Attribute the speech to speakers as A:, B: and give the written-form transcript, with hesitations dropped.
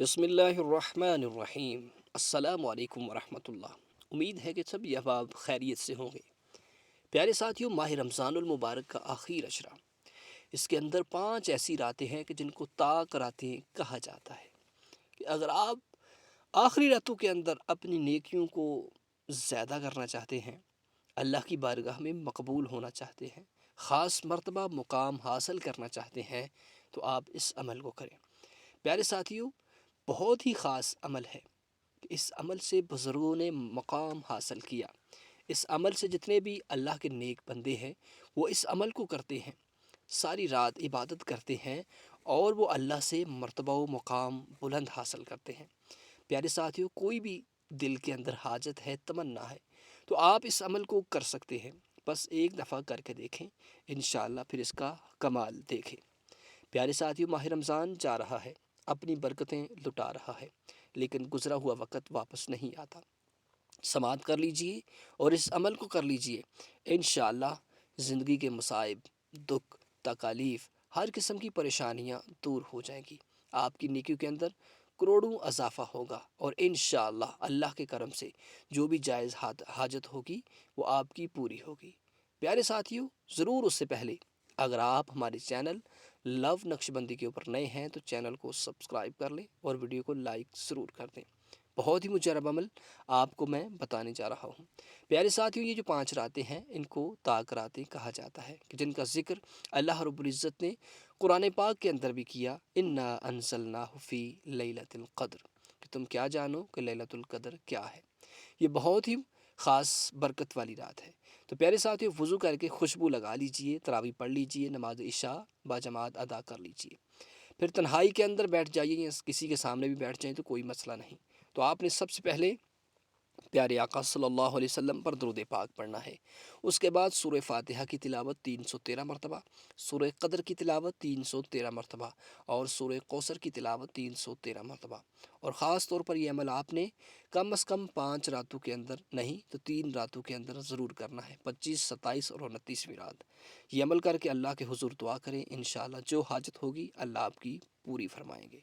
A: بسم اللہ الرحمن الرحیم۔ السلام علیکم ورحمۃ اللہ۔ امید ہے کہ سب احباب خیریت سے ہوں گے۔ پیارے ساتھیوں، ماہ رمضان المبارک کا آخری اشرا، اس کے اندر 5 ایسی راتیں ہیں کہ جن کو طاق راتیں کہا جاتا ہے، کہ اگر آپ آخری راتوں کے اندر اپنی نیکیوں کو زیادہ کرنا چاہتے ہیں، اللہ کی بارگاہ میں مقبول ہونا چاہتے ہیں، خاص مرتبہ مقام حاصل کرنا چاہتے ہیں، تو آپ اس عمل کو کریں۔ پیارے ساتھیوں، بہت ہی خاص عمل ہے کہ اس عمل سے بزرگوں نے مقام حاصل کیا۔ اس عمل سے جتنے بھی اللہ کے نیک بندے ہیں وہ اس عمل کو کرتے ہیں، ساری رات عبادت کرتے ہیں اور وہ اللہ سے مرتبہ و مقام بلند حاصل کرتے ہیں۔ پیارے ساتھیوں، کوئی بھی دل کے اندر حاجت ہے، تمنا ہے، تو آپ اس عمل کو کر سکتے ہیں۔ بس ایک دفعہ کر کے دیکھیں، انشاءاللہ پھر اس کا کمال دیکھیں۔ پیارے ساتھیوں، ماہ رمضان جا رہا ہے، اپنی برکتیں لٹا رہا ہے، لیکن گزرا ہوا وقت واپس نہیں آتا۔ سماعت کر لیجئے اور اس عمل کو کر لیجئے، انشاءاللہ زندگی کے مصائب، دکھ، تکالیف، ہر قسم کی پریشانیاں دور ہو جائیں گی۔ آپ کی نیکیوں کے اندر کروڑوں اضافہ ہوگا اور انشاءاللہ اللہ کے کرم سے جو بھی جائز حاجت ہوگی وہ آپ کی پوری ہوگی۔ پیارے ساتھیوں، ضرور اس سے پہلے اگر آپ ہمارے چینل لو نقش بندی کے اوپر نئے ہیں تو چینل کو سبسکرائب کر لیں اور ویڈیو کو لائک ضرور کر دیں۔ بہت ہی مجرب عمل آپ کو میں بتانے جا رہا ہوں۔ پیارے ساتھیوں، یہ جو 5 راتیں ہیں ان کو طاق راتیں کہا جاتا ہے، کہ جن کا ذکر اللہ رب العزت نے قرآن پاک کے اندر بھی کیا، انا انزلناہ فی لیلۃ القدر، کہ تم کیا جانو کہ لیلۃ القدر کیا ہے۔ یہ بہت ہی خاص برکت والی رات ہے۔ تو پیارے ساتھیوں، وضو کر کے خوشبو لگا لیجئے، تراویح پڑھ لیجئے، نماز عشاء باجماعت ادا کر لیجئے، پھر تنہائی کے اندر بیٹھ جائیے یا کسی کے سامنے بھی بیٹھ جائیں تو کوئی مسئلہ نہیں۔ تو آپ نے سب سے پہلے پیارے آقا صلی اللہ علیہ وسلم پر درود پاک پڑھنا ہے۔ اس کے بعد سورہ فاتحہ کی تلاوت 313 مرتبہ، سورہ قدر کی تلاوت 313 مرتبہ اور سورہ کوثر کی تلاوت 313 مرتبہ۔ اور خاص طور پر یہ عمل آپ نے کم از کم 5 راتوں کے اندر نہیں تو 3 راتوں کے اندر ضرور کرنا ہے، 25، 27 اور 29ویں رات۔ یہ عمل کر کے اللہ کے حضور دعا کریں، انشاءاللہ جو حاجت ہوگی اللہ آپ کی پوری فرمائیں گے۔